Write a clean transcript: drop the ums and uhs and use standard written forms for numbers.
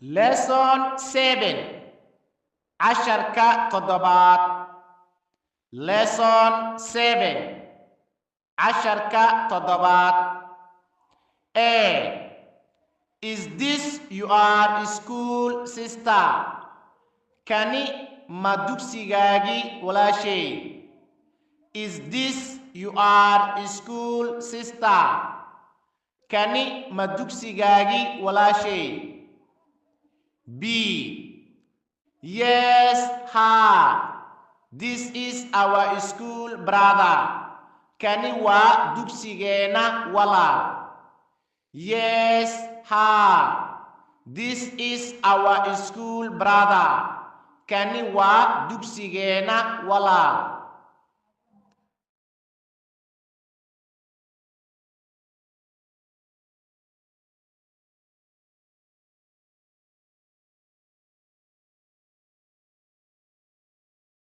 lesson 7 عشرك تضباط lesson 7 عشرك تضباط A. Is this your school sister? Kani madugsigagi wala shay. Is this your school sister? Kani madugsigagi wala shay. B. Yes, ha. This is our school brother. Kani wa dugsigena wala. Yes, ha. This is our school brother. Kani wa dugsigena wala.